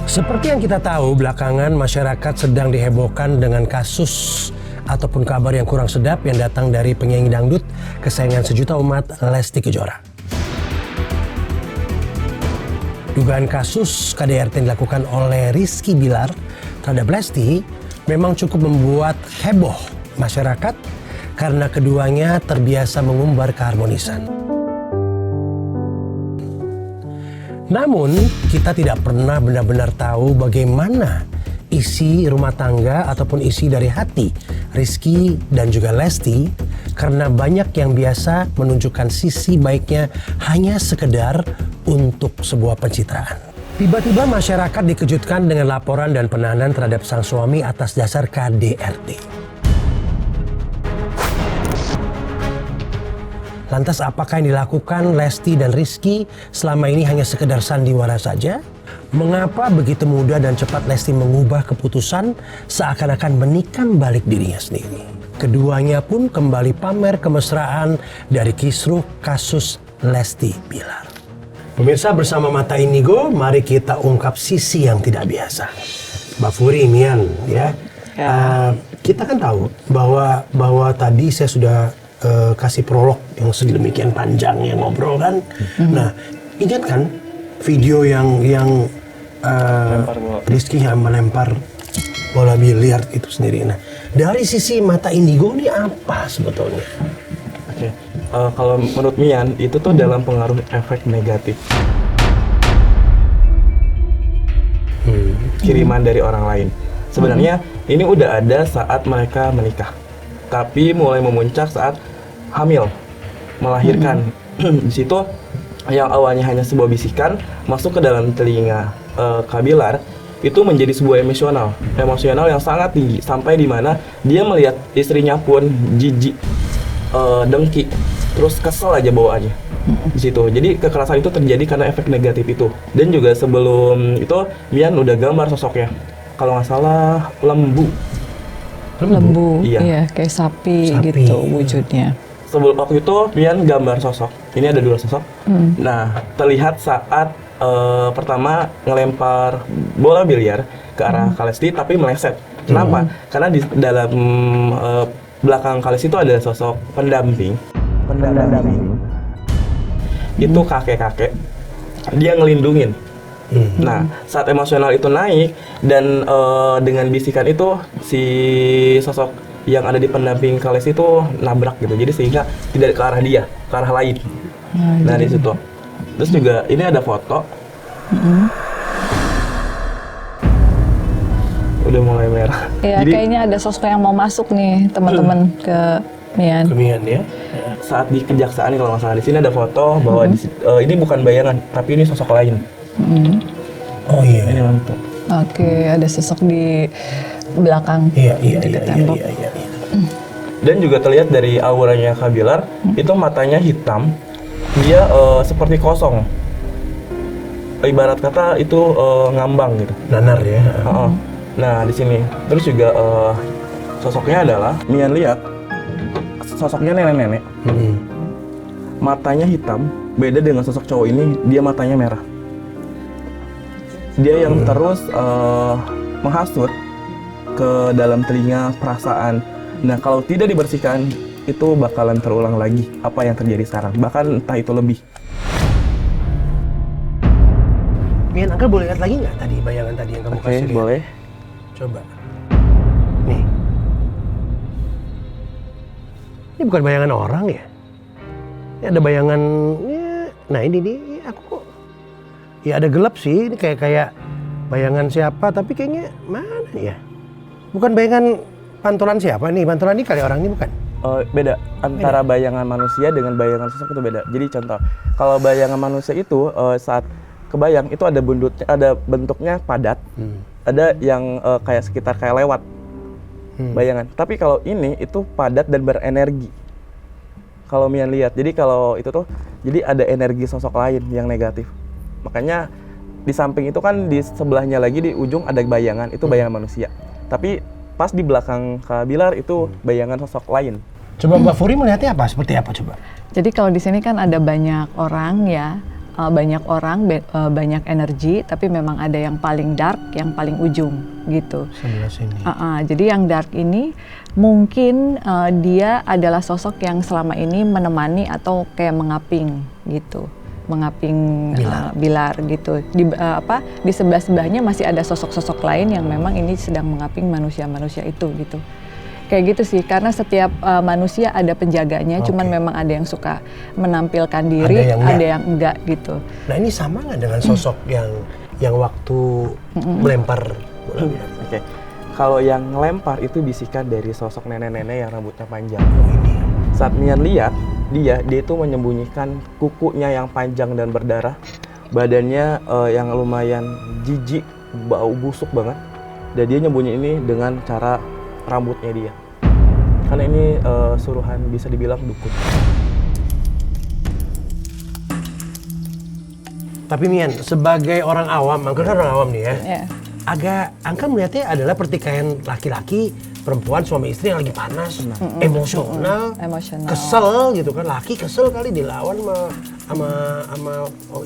Seperti yang kita tahu, belakangan masyarakat sedang dihebohkan dengan kasus ataupun kabar yang kurang sedap yang datang dari penyanyi dangdut kesayangan sejuta umat, Lesti Kejora. Dugaan kasus KDRT yang dilakukan oleh Rizky Bilar terhadap Lesti memang cukup membuat heboh masyarakat karena keduanya terbiasa mengumbar keharmonisan. Namun, kita tidak pernah benar-benar tahu bagaimana isi rumah tangga ataupun isi dari hati Rizky dan juga Lesti, karena banyak yang biasa menunjukkan sisi baiknya hanya sekedar untuk sebuah pencitraan. Tiba-tiba masyarakat dikejutkan dengan laporan dan penahanan terhadap sang suami atas dasar KDRT. Lantas apakah yang dilakukan Lesti dan Rizky selama ini hanya sekedar sandiwara saja? Mengapa begitu mudah dan cepat Lesti mengubah keputusan seakan-akan menikam balik dirinya sendiri? Keduanya pun kembali pamer kemesraan dari kisruh kasus Lesti Bilar. Pemirsa, bersama Mata Indigo, mari kita ungkap sisi yang tidak biasa. Mbak Furi, Mian, ya. Kita kan tahu bahwa tadi saya sudah kasih prolog yang sedemikian panjangnya ngobrol kan. Nah, ingat kan video yang Rizky yang melempar bola biliar itu sendiri. Nah, dari sisi Mata Indigo ini apa sebetulnya? Oke. Kalau menurut Mian itu tuh dalam pengaruh efek negatif. Kiriman dari orang lain. Sebenarnya ini udah ada saat mereka menikah. Tapi mulai memuncak saat hamil, melahirkan. Di situ yang awalnya hanya sebuah bisikan masuk ke dalam telinga Kak Bilar, itu menjadi sebuah emosional yang sangat tinggi, sampai di mana dia melihat istrinya pun jijik, dengki, terus kesel aja bawaannya di situ. Jadi kekerasan itu terjadi karena efek negatif itu. Dan juga sebelum itu Mian udah gambar sosoknya, kalau nggak salah lembu, iya kayak sapi gitu wujudnya. Sebelum waktu itu Mian gambar sosok, ini ada 2 sosok. Nah, terlihat saat pertama ngelempar bola biliar ke arah Kak Lesti tapi meleset. Kenapa? Karena di dalam belakang Kak Lesti itu ada sosok pendamping. Itu kakek-kakek, dia ngelindungin. Nah, saat emosional itu naik dan dengan bisikan itu si sosok yang ada di pendamping Kak Lesti itu nabrak gitu. Jadi sehingga tidak ke arah dia, ke arah lain. Nah, di situ. Terus juga ini ada foto. Udah mulai merah. Iya, jadi, kayaknya ada sosok yang mau masuk nih, teman-teman ke Mian. Ke Mian ya. Saat di kejaksaan kalau nggak salah di sini ada foto bahwa ini bukan bayangan, tapi ini sosok lain. Oh iya. Ini mantap. Oke, ada sosok di belakang. Iya. Tembok. Dan juga terlihat dari auranya Kak Bilar, itu matanya hitam, dia seperti kosong. Ibarat kata itu ngambang gitu. Nanar ya. Nah di sini, terus juga sosoknya adalah Mian lihat, sosoknya nenek-nenek, matanya hitam, beda dengan sosok cowok ini, dia matanya merah. Dia yang terus menghasut ke dalam telinga perasaan. Nah, kalau tidak dibersihkan, itu bakalan terulang lagi apa yang terjadi sekarang. Bahkan entah itu lebih. Mian, Angga boleh lihat lagi nggak tadi bayangan tadi yang kamu kasih lihat? Boleh. Coba. Nih. Ini bukan bayangan orang ya? Ini ada bayangan. Nah ini nih, aku kok. Ya ada gelap sih, ini kayak bayangan siapa, tapi kayaknya mana ya? Bukan bayangan pantulan siapa nih? Pantulan ini kali orang ini bukan? Beda. Antara bayangan manusia dengan bayangan sosok itu beda. Jadi contoh, kalau bayangan manusia itu saat kebayang itu ada bentuknya padat, ada yang kayak sekitar kayak lewat bayangan. Tapi kalau ini itu padat dan berenergi. Kalau Mian lihat, jadi kalau itu tuh, jadi ada energi sosok lain yang negatif. Makanya di samping itu kan di sebelahnya lagi di ujung ada bayangan, itu bayangan manusia. Tapi pas di belakang Kak Bilar itu bayangan sosok lain. Coba Mbak Furi melihatnya apa? Seperti apa coba? Jadi kalau di sini kan ada banyak orang ya, banyak orang, banyak energi, tapi memang ada yang paling dark, yang paling ujung gitu. Sebelah sini. Jadi yang dark ini mungkin dia adalah sosok yang selama ini menemani atau kayak mengaping gitu, mengaping Bilar gitu. Di sebelah-sebelahnya masih ada sosok-sosok lain yang memang ini sedang mengaping manusia-manusia itu gitu. Kayak gitu sih, karena setiap manusia ada penjaganya, cuman memang ada yang suka menampilkan diri, ada yang enggak gitu. Nah ini sama nggak dengan sosok yang waktu melempar bola bilar? Oke. Kalau yang ngelempar itu bisikan dari sosok nenek-nenek yang rambutnya panjang. Saat Mian lihat, dia itu menyembunyikan kukunya yang panjang dan berdarah, badannya yang lumayan jijik, bau busuk banget. Dan dia nyembunyi ini dengan cara rambutnya dia. Karena ini suruhan bisa dibilang dukun. Tapi Mian, sebagai orang awam, Angkel kan orang awam nih ya. Yeah. Angkel melihatnya adalah pertikaian laki-laki, perempuan, suami istri yang lagi panas, emosional, kesel gitu kan. Laki kesel kali dilawan sama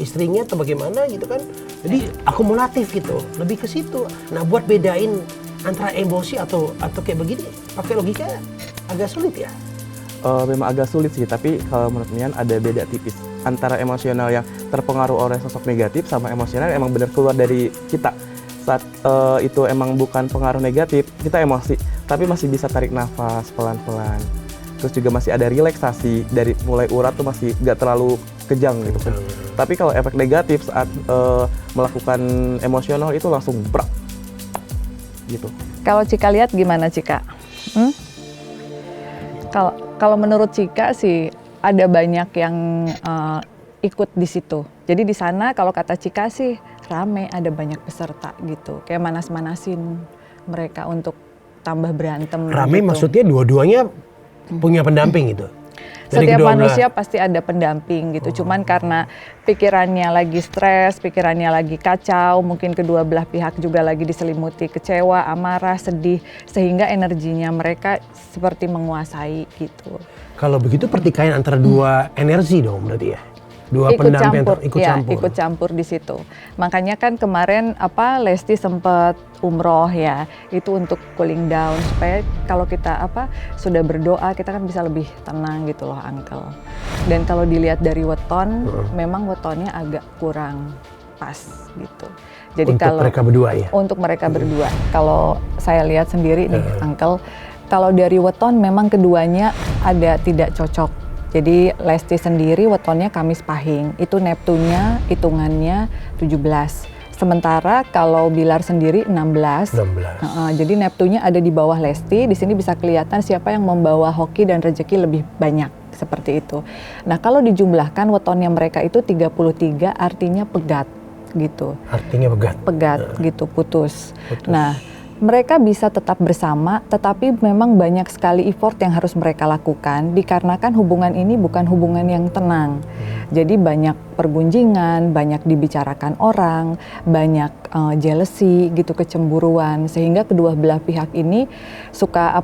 istrinya atau bagaimana gitu kan. Jadi akumulatif gitu, lebih ke situ. Nah buat bedain antara emosi atau kayak begini, pakai logika agak sulit ya? Memang agak sulit sih, tapi kalau menurut Mian ada beda tipis antara emosional yang terpengaruh oleh sosok negatif sama emosional yang emang benar keluar dari kita. Saat itu emang bukan pengaruh negatif, kita emosi, tapi masih bisa tarik nafas pelan-pelan. Terus juga masih ada relaksasi, dari mulai urat tuh masih gak terlalu kejang gitu kan. Tapi kalau efek negatif saat melakukan emosional itu langsung brak. Gitu. Kalau Cika lihat gimana Cika? Kalau menurut Cika sih ada banyak yang ikut di situ. Jadi di sana kalau kata Cika sih rame, ada banyak peserta gitu. Kayak manas-manasin mereka untuk tambah berantem. Rame gitu. Maksudnya dua-duanya punya pendamping gitu? Setiap manusia pasti ada pendamping gitu. Cuman karena pikirannya lagi stres, pikirannya lagi kacau, mungkin kedua belah pihak juga lagi diselimuti kecewa, amarah, sedih, sehingga energinya mereka seperti menguasai gitu. Kalau begitu pertikaian antara dua energi dong berarti ya? Dua pendamping ikut campur di situ. Makanya kan kemarin Lesti sempat umroh ya, itu untuk cooling down supaya kalau kita sudah berdoa kita kan bisa lebih tenang gitu loh Uncle. Dan kalau dilihat dari weton, memang wetonnya agak kurang pas gitu. Jadi untuk kalau mereka berdua ya? Untuk mereka berdua. Kalau saya lihat sendiri nih Uncle, kalau dari weton memang keduanya ada tidak cocok. Jadi Lesti sendiri wetonnya Kamis Pahing, itu Neptunnya hitungannya 17. Sementara kalau Bilar sendiri 16. Jadi Neptunnya ada di bawah Lesti, di sini bisa kelihatan siapa yang membawa hoki dan rezeki lebih banyak, seperti itu. Nah kalau dijumlahkan wetonnya mereka itu 33 artinya pegat gitu. Artinya pegat? Pegat gitu, putus. Nah mereka bisa tetap bersama, tetapi memang banyak sekali effort yang harus mereka lakukan dikarenakan hubungan ini bukan hubungan yang tenang. Jadi banyak pergunjingan, banyak dibicarakan orang, banyak jealousy gitu, kecemburuan, sehingga kedua belah pihak ini suka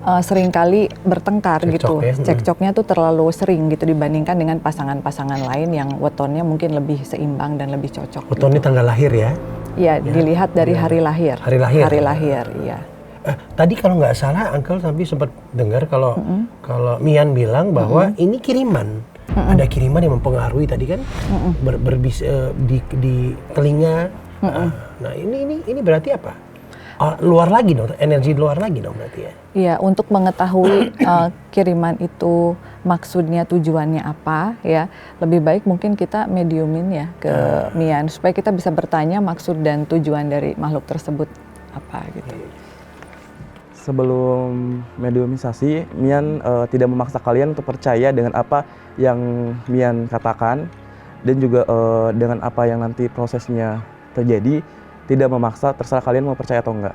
seringkali bertengkar gitu. Cekcoknya tuh terlalu sering gitu dibandingkan dengan pasangan-pasangan lain yang wetonnya mungkin lebih seimbang dan lebih cocok. Wetonnya gitu. Tanggal lahir ya? Iya, dilihat dari hari lahir. Hari lahir? Hari lahir, iya. Tadi kalau nggak salah, Uncle tapi sempat dengar kalau Mian bilang bahwa ini kiriman. Ada kiriman yang mempengaruhi tadi kan, di telinga. Nah ini berarti apa? Luar lagi dong, energi luar lagi dong berarti ya? Iya, untuk mengetahui kiriman itu maksudnya, tujuannya apa ya, lebih baik mungkin kita mediumin ya ke Mian supaya kita bisa bertanya maksud dan tujuan dari makhluk tersebut apa gitu. Sebelum mediumisasi, Mian tidak memaksa kalian untuk percaya dengan apa yang Mian katakan dan juga dengan apa yang nanti prosesnya terjadi. Tidak memaksa, terserah kalian mau percaya atau enggak.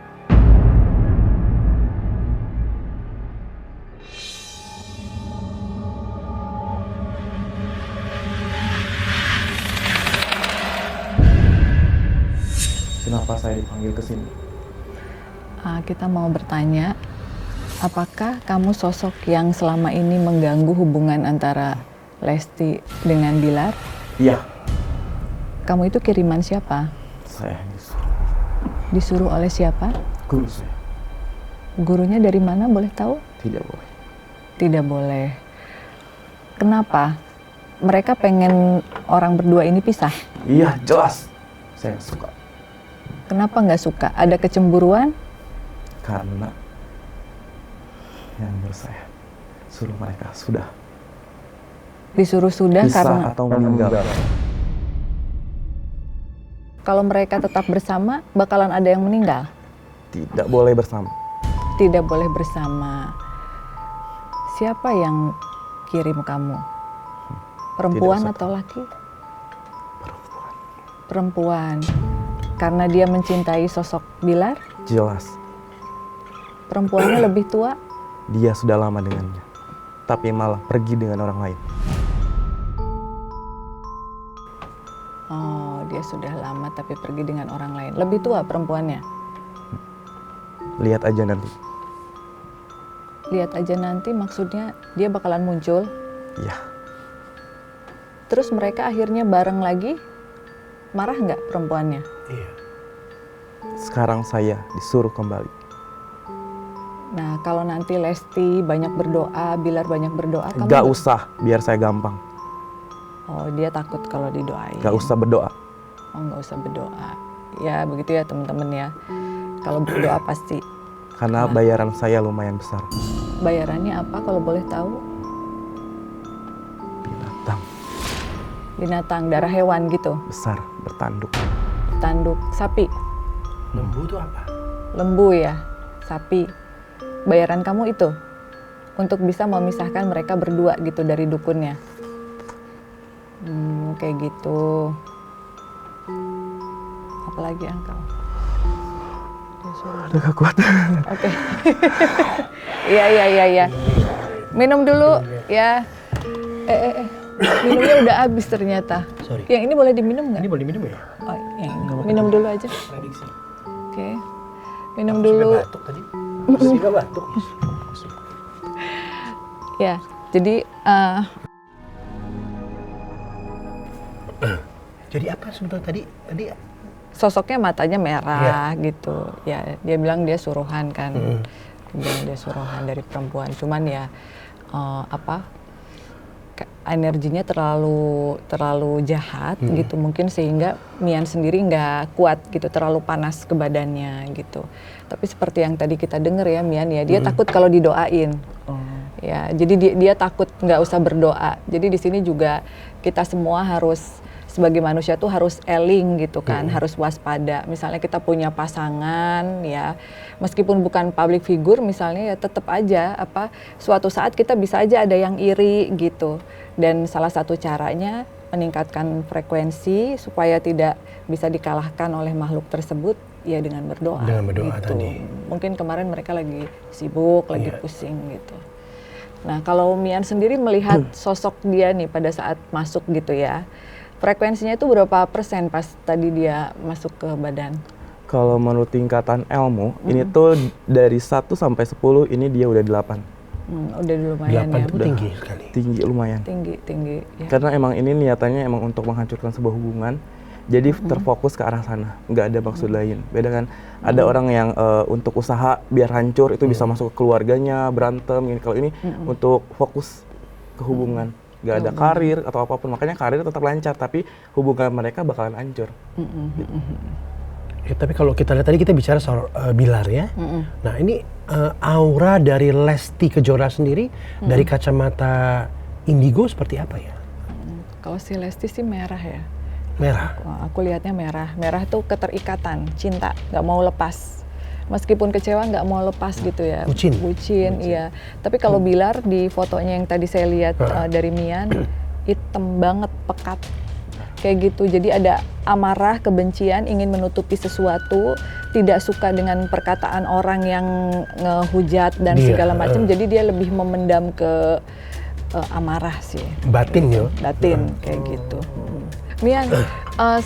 Kenapa saya dipanggil ke sini? Kita mau bertanya, apakah kamu sosok yang selama ini mengganggu hubungan antara Lesti dengan Bilar? Iya, Kamu itu kiriman siapa? Saya disuruh. Disuruh oleh siapa? Guru saya. Gurunya dari mana, boleh tahu? Tidak boleh. Tidak boleh. Kenapa? Mereka pengen orang berdua ini pisah. Iya, jelas. Saya nggak suka. Kenapa nggak suka? Ada kecemburuan? Karena yang menurut saya suruh mereka sudah Disuruh sudah pisah karena atau meninggal. kalau mereka tetap bersama, bakalan ada yang meninggal. Tidak boleh bersama. Tidak boleh bersama. Siapa yang kirim kamu? Perempuan Tidak usah atau laki? Perempuan. Perempuan. Karena dia mencintai sosok Bilar, Jelas. perempuannya lebih tua. Dia sudah lama dengannya. Tapi malah pergi dengan orang lain. Oh, dia sudah lama tapi pergi dengan orang lain. Lebih tua perempuannya. Lihat aja nanti. Lihat aja nanti, maksudnya dia bakalan muncul. Iya. Terus mereka akhirnya bareng lagi. Marah nggak perempuannya? Iya. Sekarang saya disuruh kembali. Nah, kalau nanti Lesti banyak berdoa, Bilar banyak berdoa, kamu Gak usah, biar saya gampang. Oh, dia takut kalau didoain. Gak usah berdoa. Oh, nggak usah berdoa. Ya, begitu ya teman-teman ya. Kalau berdoa pasti. Karena bayaran saya lumayan besar. Bayarannya apa kalau boleh tahu? Binatang Binatang, darah hewan gitu. besar, bertanduk. Tanduk sapi, Lembu itu apa? lembu ya, sapi. Bayaran kamu itu untuk bisa memisahkan mereka berdua gitu dari dukunnya. Kayak gitu. Apalagi Angkal? Dia suruh. Udah gak kuat. Oke. Iya. Minum dulu ya. Minumnya udah habis ternyata. Sorry. Yang ini boleh diminum nggak? Ini boleh diminum ya? Oh, yang ini. Minum dulu aja. Prediksi. Oke. Minum dulu. Batuk tadi. Sudah batuk. Ya. Jadi Jadi apa sebetulnya tadi? Tadi sosoknya matanya merah gitu. Ya, dia bilang dia suruhan kan. Dia bilang dia suruhan dari perempuan. Cuman ya energinya terlalu jahat gitu mungkin, sehingga Mian sendiri nggak kuat gitu, terlalu panas ke badannya gitu. Tapi seperti yang tadi kita dengar ya Mian ya, dia takut kalau didoain. Ya, jadi dia takut nggak usah berdoa. Jadi di sini juga kita semua harus sebagai manusia tuh harus eling gitu kan, harus waspada. Misalnya kita punya pasangan ya, meskipun bukan public figure misalnya, ya tetap aja suatu saat kita bisa aja ada yang iri gitu. Dan salah satu caranya meningkatkan frekuensi supaya tidak bisa dikalahkan oleh makhluk tersebut ya dengan berdoa. Dengan berdoa gitu. tadi. Mungkin kemarin mereka lagi sibuk, lagi pusing gitu. Nah, kalau Mian sendiri melihat sosok dia nih pada saat masuk gitu ya, frekuensinya itu berapa persen pas tadi dia masuk ke badan? Kalau menurut tingkatan ilmu, ini tuh dari 1 sampai 10 ini dia udah 8. Udah lumayan 8 ya. itu tinggi sekali. Tinggi lumayan. Tinggi ya. Karena emang ini niatannya emang untuk menghancurkan sebuah hubungan. Jadi terfokus ke arah sana, nggak ada maksud lain. Beda kan, ada orang yang untuk usaha biar hancur itu bisa masuk ke keluarganya, berantem. Gini. Kalau ini untuk fokus ke hubungan, nggak ada karir atau apapun. Makanya karir tetap lancar, tapi hubungan mereka bakalan hancur. Ya, tapi kalau kita lihat tadi kita bicara soal Bilar ya. Nah ini aura dari Lesti Kejora sendiri dari kacamata indigo seperti apa ya? Kalau si Lesti sih merah ya. Merah. Aku lihatnya merah. Merah tuh keterikatan, cinta, nggak mau lepas. Meskipun kecewa nggak mau lepas gitu ya. Bucin, iya. Tapi kalau Bilar di fotonya yang tadi saya lihat dari Mian, hitam banget, pekat. Kayak gitu. Jadi ada amarah, kebencian, ingin menutupi sesuatu, tidak suka dengan perkataan orang yang ngehujat dan segala macam. Jadi dia lebih memendam ke amarah sih. Batin ya. Batin kayak gitu. Mian,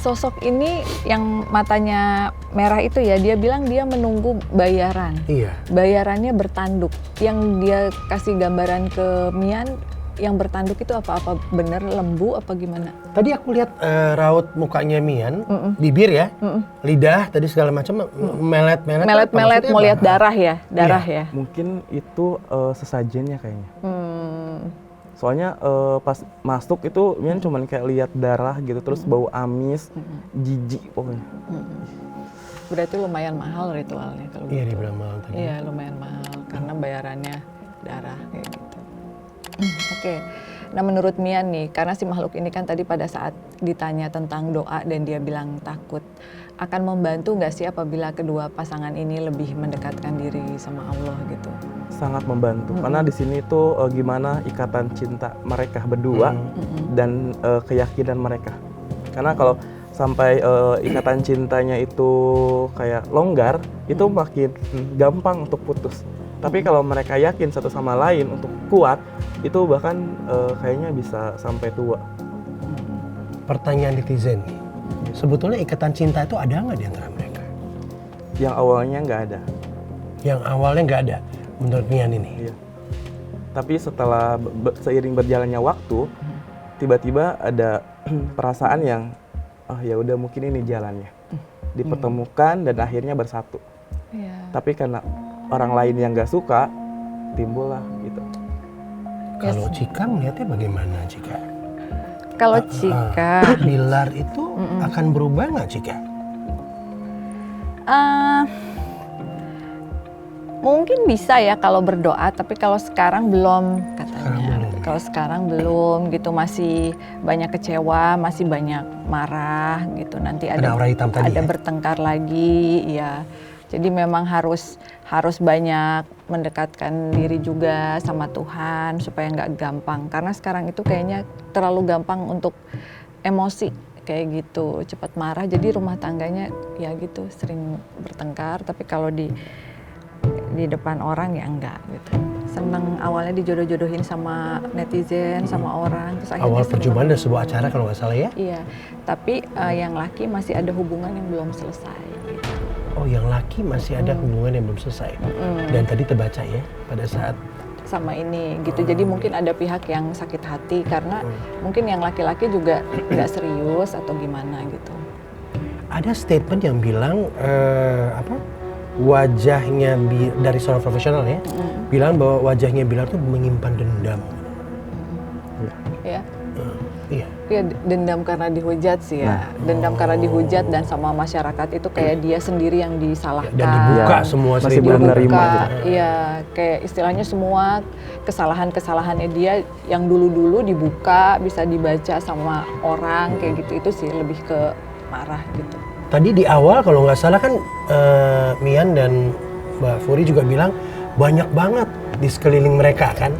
sosok ini yang matanya merah itu ya, dia bilang dia menunggu bayaran. Iya. Bayarannya bertanduk. Yang dia kasih gambaran ke Mian yang bertanduk itu apa bener lembu apa gimana? Tadi aku lihat raut mukanya Mian, bibir ya, lidah tadi segala macam melet-melet. Melet-melet mau lihat darah ya, Iya. ya. Mungkin itu sesajennya kayaknya. Soalnya pas masuk itu Mian cuman kayak lihat darah gitu, terus bau amis, jijik pokoknya. Berarti lumayan mahal ritualnya kalau Iya, gitu. dibilang mahal tadi. Iya, lumayan mahal karena bayarannya darah kayak gitu. Oke. Nah, menurut Mian nih, karena si makhluk ini kan tadi pada saat ditanya tentang doa dan dia bilang takut, akan membantu nggak sih apabila kedua pasangan ini lebih mendekatkan diri sama Allah gitu? Sangat membantu karena di sini tuh gimana ikatan cinta mereka berdua dan keyakinan mereka. Karena kalau sampai ikatan cintanya itu kayak longgar, itu makin gampang untuk putus. Tapi kalau mereka yakin satu sama lain untuk kuat, itu bahkan kayaknya bisa sampai tua. Pertanyaan netizen nih, sebetulnya ikatan cinta itu ada nggak di antara mereka? Yang awalnya nggak ada. Yang awalnya nggak ada, menurut Mian ini. Iya. Tapi setelah seiring berjalannya waktu, tiba-tiba ada perasaan yang, oh ya udah mungkin ini jalannya. Dipertemukan dan akhirnya bersatu. Iya. Tapi karena orang lain yang nggak suka, timbullah gitu. Kalau Cika melihatnya bagaimana Cika? Kalau Cika, Bilar itu akan berubah nggak Cika? mungkin bisa ya kalau berdoa, tapi kalau sekarang belum katanya. Sekarang belum. Kalau sekarang belum gitu, masih banyak kecewa, masih banyak marah gitu. Nanti Ada aura hitam tadi ada ya? bertengkar lagi, ya. Jadi memang harus banyak mendekatkan diri juga sama Tuhan supaya nggak gampang. Karena sekarang itu kayaknya terlalu gampang untuk emosi kayak gitu, cepat marah. Jadi rumah tangganya ya gitu sering bertengkar. Tapi kalau di depan orang ya enggak gitu. Seneng awalnya dijodoh-jodohin sama netizen, sama orang. Terus akhirnya Awal seneng. perjumpaan dan sebuah acara kalau nggak salah ya? Iya, tapi yang laki masih ada hubungan yang belum selesai gitu. Oh, yang laki masih ada hubungan yang belum selesai. Dan tadi terbaca ya pada saat Sama ini gitu. Jadi mungkin ada pihak yang sakit hati karena mungkin yang laki-laki juga nggak serius atau gimana gitu. ada statement yang bilang wajahnya dari seorang profesional ya, bilang bahwa wajahnya Bilar tuh menyimpan dendam. Ya. Iya. Ya dendam karena dihujat sih ya. Dendam karena dihujat dan sama masyarakat itu kayak dia sendiri yang disalahkan. Dan dibuka Ya, semua masih seribu belum menerima Dibuka, gitu. iya kayak istilahnya semua kesalahannya dia yang dulu-dulu dibuka, bisa dibaca sama orang kayak gitu. Itu sih lebih ke marah gitu. Tadi di awal kalau nggak salah kan Mian dan Mbak Furi juga bilang banyak banget di sekeliling mereka kan.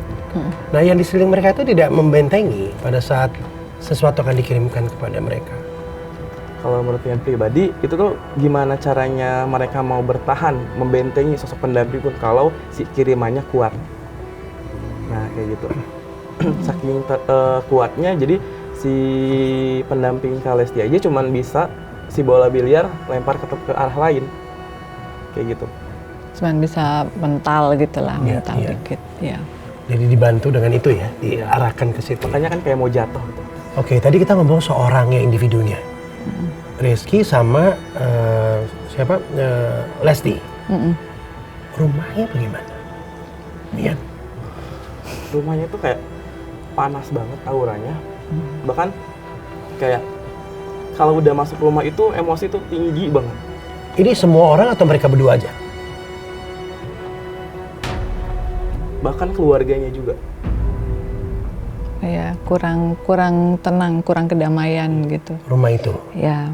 Nah yang di sekeliling mereka itu tidak membentengi pada saat sesuatu akan dikirimkan kepada mereka. Kalau menurut Mian pribadi, itu tuh gimana caranya mereka mau bertahan, membentengi sosok pendamping pun kalau si kirimannya kuat. Nah kayak gitu. Saking kuatnya, jadi si pendamping Kalesti aja cuman bisa si bola biliar lempar ke arah lain. Kayak gitu. Cuman bisa mental gitu lah, Iya, mental iya. dikit. Ya. Jadi dibantu dengan itu ya, diarahkan ke situ. Makanya kan kayak mau jatuh gitu. Oke, tadi kita ngomong seorangnya individunya. Rizky sama siapa? Lesti. Rumahnya bagaimana? Mian. Rumahnya tuh kayak panas banget auranya. Bahkan kayak kalau udah masuk rumah itu emosi tuh tinggi banget. Ini semua orang atau mereka berdua aja? Bahkan keluarganya juga. Ya, kurang tenang, kurang kedamaian gitu. Rumah itu. Ya.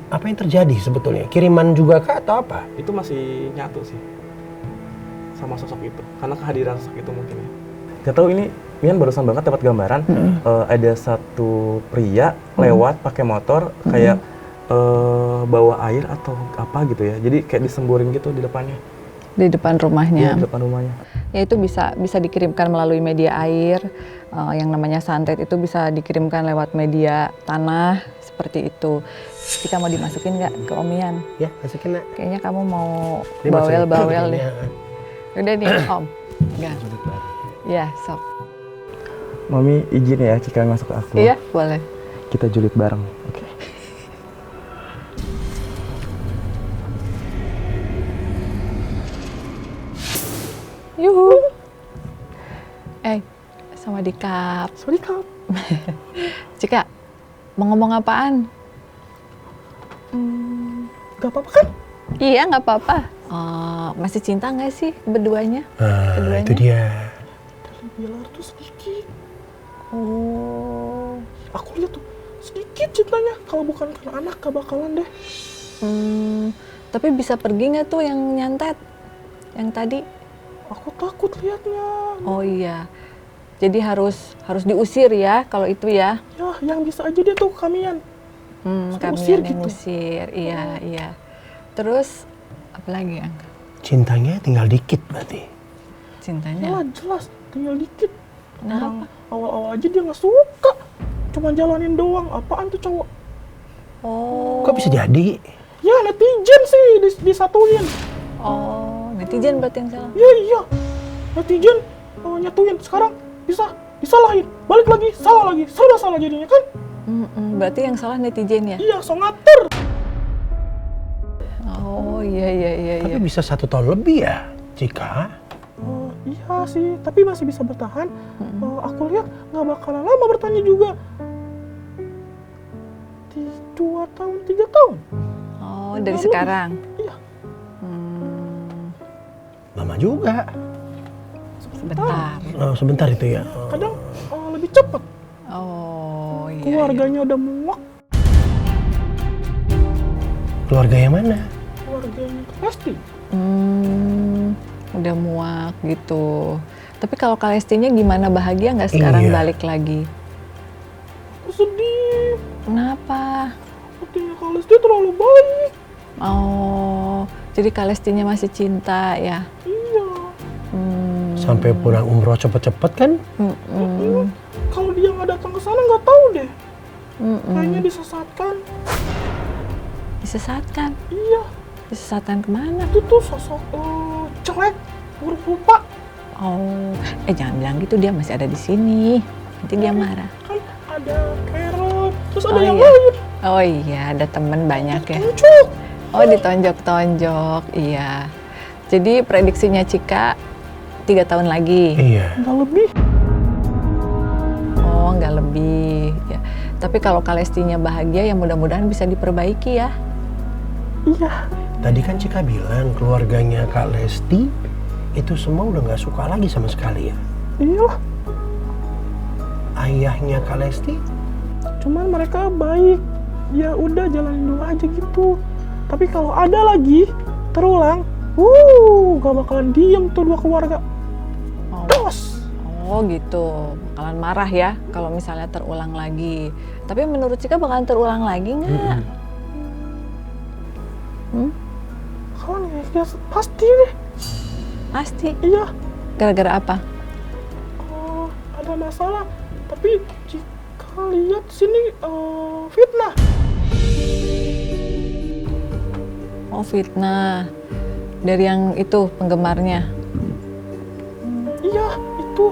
Apa yang terjadi sebetulnya? Kiriman juga kah atau apa? Itu masih nyatu sih sama sosok itu. Karena kehadiran sosok itu mungkin ya. Gak tau ini Mian barusan banget dapat gambaran ada satu pria lewat pakai motor kayak bawa air atau apa gitu ya. Jadi kayak disemburin gitu di depannya. Di depan rumahnya. Iya, di depan rumahnya. Ya itu bisa dikirimkan melalui media air, yang namanya santet itu bisa dikirimkan lewat media tanah seperti itu. Kita mau dimasukin nggak ke Omian? Ya, masukin nak. Kayaknya kamu mau Ini masukin. bawel-bawel deh. Ya. Udah nih Om. Enggak. Ya sok. Mami izin ya Cika masuk ke aku. Iya, boleh. Kita julid bareng. Oke. Yuhu. Sama Dikap. Sorry Kak. Cika, mau ngomong apaan? Gak apa-apa kan? Iya, nggak apa-apa. Masih cinta nggak sih berduanya? Keduanya? Itu dia. Dari Bilar tuh sedikit. Oh. Aku lihat tuh sedikit cintanya. Kalau bukan karena anak gak bakalan deh. Tapi bisa pergi nggak tuh yang nyantet? Yang tadi? Aku takut liatnya. Oh iya. Jadi harus diusir ya kalau itu ya. Ya, yang bisa aja dia tuh kamian. Kami usir yang gitu. ngusir. Iya, iya. Terus apa lagi, Ang? Cintanya tinggal dikit berarti. Cintanya? Jelas, tinggal dikit. Kenapa? Awal-awal aja dia nggak suka. Cuma jalanin doang. Apaan tuh cowok? Oh. Kok bisa jadi? Ya netizen sih disatuin. Oh, netizen berarti yang salah. Iya. Netizen nyatuin. Sekarang disalahin. Balik lagi, salah lagi. Serba salah jadinya kan? Berarti yang salah netizen ya? Iya, so ngatur. Oh, iya. Tapi bisa 1 tahun lebih ya, Cika? Iya sih, tapi masih bisa bertahan. Aku lihat nggak bakalan lama bertanya juga. 2 tahun, 3 tahun. Oh, dari sekarang? Iya. Lama juga. Sebentar. Oh, sebentar itu ya. Kadang lebih cepat. Oh, iya. Keluarganya udah muak. Keluarga yang mana? Keluarganya pasti. Udah muak gitu. Tapi kalau Kalestinya gimana, bahagia nggak sekarang Iya. balik lagi? Aku sedih. Kenapa? Artinya kalau dia terlalu baik. Oh, jadi Kalestinya masih cinta ya? Iya. Sampai pulang umroh cepet-cepet kan? Kalau dia nggak datang ke sana nggak tahu deh. Kayaknya disesatkan. Disesatkan? Iya. Disesatkan kemana? Itu tuh sosok jelek, buruk rupa. Oh, jangan bilang gitu, dia masih ada di sini. Nanti dia marah. Kan ada Carrot, terus ada Oh, yang iya. lain. Oh iya, ada temen banyak ya. Tunjuk. Oh, ditonjok-tonjok, iya. Jadi prediksinya Cika 3 tahun lagi. Iya. Nggak lebih. Oh, nggak lebih. Ya. Tapi kalau Kalestinya bahagia, ya mudah-mudahan bisa diperbaiki ya. Iya. Tadi kan Cika bilang keluarganya Kak Lesti itu semua udah nggak suka lagi sama sekali ya. Iya. Ayahnya Kak Lesti? Cuman mereka baik. Ya udah jalanin dulu aja gitu. Tapi kalau ada lagi terulang, gak bakalan diem tuh 2 keluarga. Dos. Oh gitu, bakalan marah ya kalau misalnya terulang lagi. Tapi menurut Cika bakalan terulang lagi nggak? Kalau nih, ya pasti deh. Pasti. Iya. Gara-gara apa? Ada masalah. Tapi jika lihat sini fitnah. Oh, fitnah. Dari yang itu penggemarnya. Iya, itu.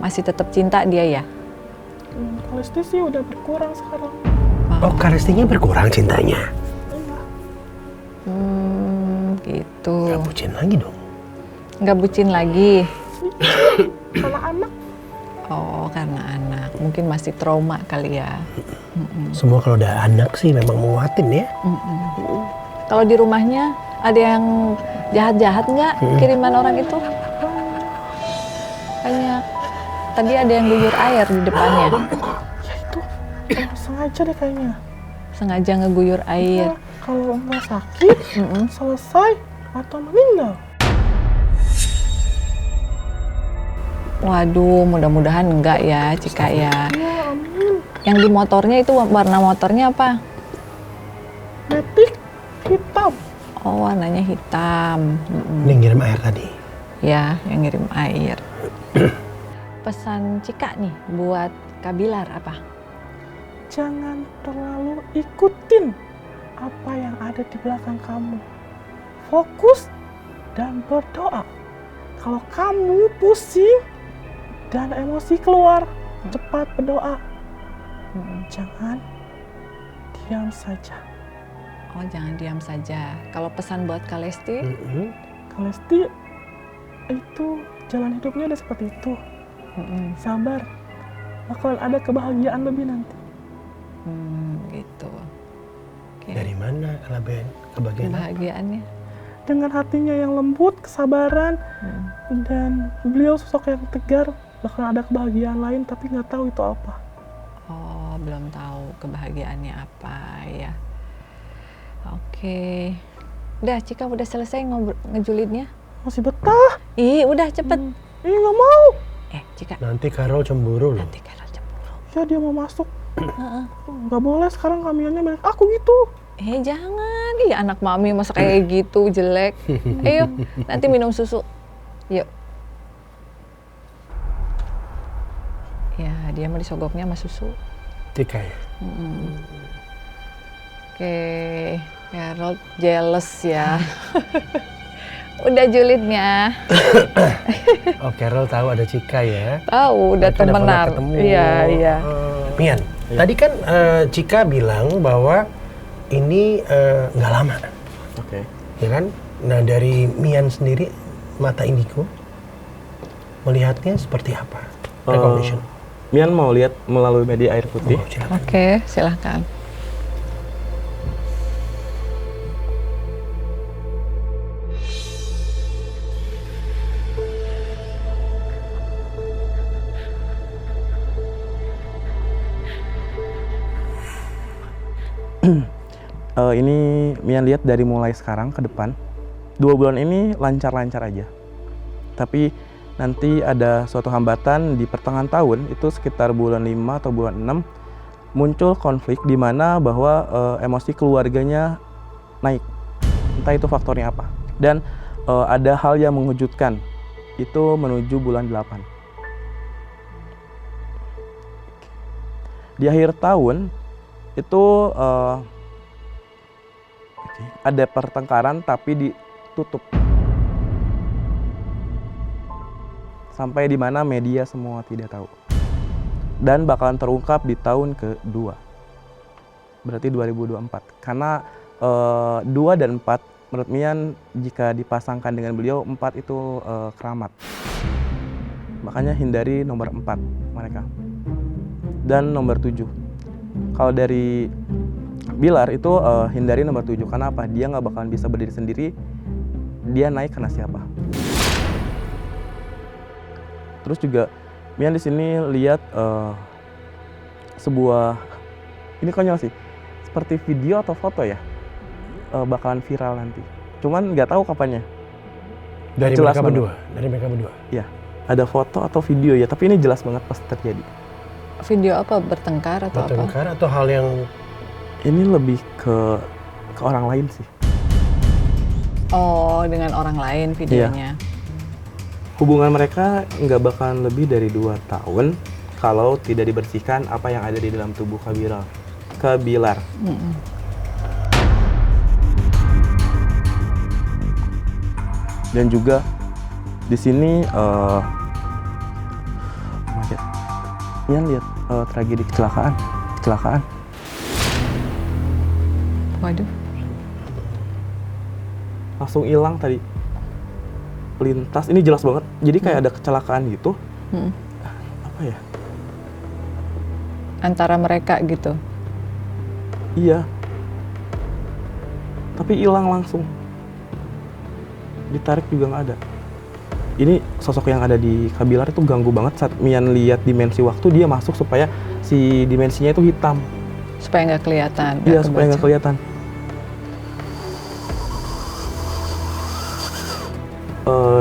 Masih tetap cinta dia ya? Kalesti sih udah berkurang sekarang. Oh, Kak Lestinya berkurang cintanya? Iya. Gitu. Gak bucin lagi dong? Nggak bucin lagi? Karena anak. Oh, karena anak. Mungkin masih trauma kali ya. Semua kalau udah anak sih memang menguatin ya. Kalau di rumahnya ada yang jahat-jahat nggak kiriman orang itu? Kayak tadi ada yang guyur air di depannya. Ya itu. Sengaja deh kayaknya. Sengaja ngeguyur air. Ya, kalau nggak sakit, selesai atau meninggal. Waduh, mudah-mudahan enggak ya, Cika ya. Ya, amin. Yang di motornya itu warna motornya apa? Matic hitam. Oh, warnanya hitam. Ini ngirim air tadi. Ya, yang ngirim air. Pesan Cika nih buat Kak Bilar apa? Jangan terlalu ikutin apa yang ada di belakang kamu. Fokus dan berdoa. Kalau kamu pusing, dan emosi keluar, cepat berdoa. Jangan diam saja. Oh, jangan diam saja. Kalau pesan buat Kak Lesti, Lesti itu jalan hidupnya udah seperti itu. Sabar, bakalan ada kebahagiaan lebih nanti. gitu. Oke. Dari mana kebahagiaan? Kebahagiaannya. Dengan hatinya yang lembut, kesabaran, dan beliau sosok yang tegar, bakalan ada kebahagiaan lain tapi nggak tahu itu apa. Oh, belum tahu kebahagiaannya apa ya. Oke. Udah, Cika udah selesai ngejulitnya? Masih betah? Ih, udah cepet. Nggak mau. Cika. Nanti Carol cemburu loh. Nanti Carol cemburu. Ya dia mau masuk. Nggak boleh sekarang kamiannya banyak aku gitu. Jangan. Ih, anak mami masa kayak gitu, jelek. Ayo, nanti minum susu. Yuk. Ya, dia mau disogoknya sama susu. Cika ya? Oke, Carol jealous ya. Udah julidnya. Oh, Carol tahu ada Cika ya? Tahu, udah Mereka pernah temenan. ketemu. Iya. Mian, tadi kan Cika bilang bahwa ini nggak lama. Oke. Ya kan? Nah, dari Mian sendiri, mata indigo melihatnya seperti apa? Recognition. Mian mau lihat melalui media air putih. Silakan. Oke, silahkan. Ini Mian lihat dari mulai sekarang ke depan, 2 bulan ini lancar-lancar aja. Tapi nanti ada suatu hambatan di pertengahan tahun, itu sekitar bulan 5 atau bulan 6, muncul konflik di mana bahwa emosi keluarganya naik. Entah itu faktornya apa. Dan ada hal yang mengejutkan, itu menuju bulan 8. Di akhir tahun, itu ada pertengkaran tapi ditutup. Sampai di mana media semua tidak tahu. Dan bakalan terungkap di tahun kedua. Berarti 2024. Karena 2 dan 4 menurut Mian jika dipasangkan dengan beliau 4 itu keramat. Makanya hindari nomor 4 mereka. Dan nomor 7. Kalau dari Bilar itu hindari nomor 7. Karena apa? Dia nggak bakalan bisa berdiri sendiri. Dia naik karena siapa? Terus juga Mian di sini lihat sebuah, ini konyol sih, seperti video atau foto ya, bakalan viral nanti. Cuman nggak tahu kapannya. Dari Jelas mereka banget. berdua. Dari mereka berdua. Ya, ada foto atau video ya. Tapi ini jelas banget pas terjadi. Video apa? Bertengkar atau apa? Bertengkar atau hal yang Ini lebih ke orang lain sih. Oh, dengan orang lain videonya. Hubungan mereka nggak bakalan lebih dari 2 tahun kalau tidak dibersihkan apa yang ada di dalam tubuh Bilar. Dan juga di sini Mian lihat tragedi kecelakaan. Waduh. Langsung hilang tadi. Lintas, ini jelas banget. Jadi kayak ada kecelakaan gitu. Apa ya? Antara mereka gitu. Iya. Tapi hilang langsung. Ditarik juga nggak ada. Ini sosok yang ada di Kabilar itu ganggu banget. Saat Mian lihat dimensi waktu, dia masuk supaya si dimensinya itu hitam. Supaya nggak kelihatan. Iya, supaya nggak kelihatan.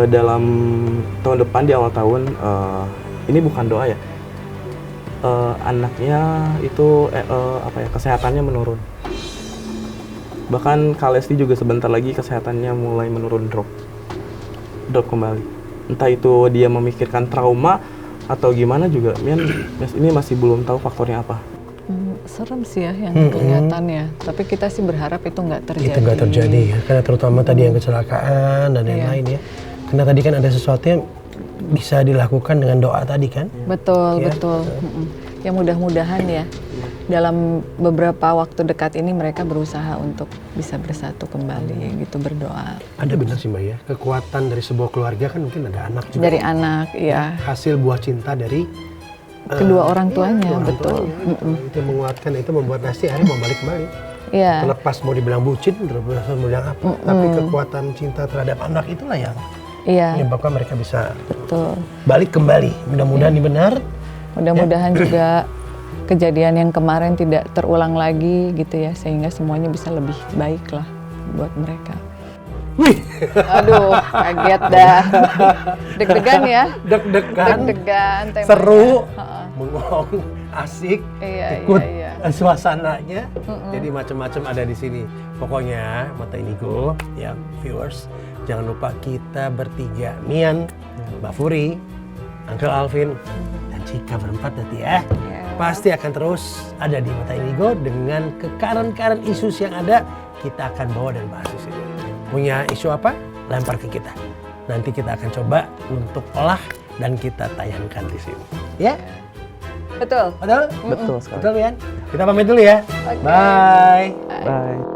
Dalam tahun depan, di awal tahun, ini bukan doa ya. Anaknya itu kesehatannya menurun. Bahkan Kak Lesti juga sebentar lagi kesehatannya mulai menurun, drop kembali. Entah itu dia memikirkan trauma atau gimana juga, Mian ini masih belum tahu faktornya apa. Serem sih ya yang kelihatan ya. Tapi kita sih berharap itu nggak terjadi. itu nggak terjadi ya, karena terutama tadi yang kecelakaan dan yang lain ya. Karena tadi kan ada sesuatu yang bisa dilakukan dengan doa tadi kan? Betul, Ya. betul. Ya mudah-mudahan ya dalam beberapa waktu dekat ini mereka berusaha untuk bisa bersatu kembali gitu, berdoa. Ada benar sih Mbak ya, kekuatan dari sebuah keluarga kan mungkin ada anak juga. Dari anak, ya. Hasil buah cinta dari Kedua orang tuanya, kedua orang betul. tuanya. Itu yang menguatkan, itu membuat Lesti akhirnya mau balik kembali. Iya. Terlepas mau dibilang bucin, terlepas mau dibilang apa, tapi kekuatan cinta terhadap anak itulah yang Iya, menyebabkan mereka bisa betul. balik kembali. Mudah-mudahan ini benar. Mudah-mudahan juga kejadian yang kemarin tidak terulang lagi gitu ya, sehingga semuanya bisa lebih baik lah buat mereka. Wih, Aduh, kaget dah. Deg-degan ya. deg-degan, Deg-degan, temanya. seru, Ha-ha. bengong, asik, Iya, ikut iya. suasananya. Jadi macam-macam ada di sini. Pokoknya Mata Indigo, ya viewers, jangan lupa kita bertiga, Mian, Mbak Furi, Uncle Alvin, dan Cika berempat nanti ya. Pasti akan terus ada di Mata Indigo dengan kekaran-karan isu yang ada, kita akan bawa dan bahas di sini. Punya isu apa? Lempar ke kita. Nanti kita akan coba untuk olah dan kita tayangkan di sini. Ya? Betul. Betul? Betul sekali. Betul, Mian? Kita pamit dulu ya. Oke. Bye. Bye.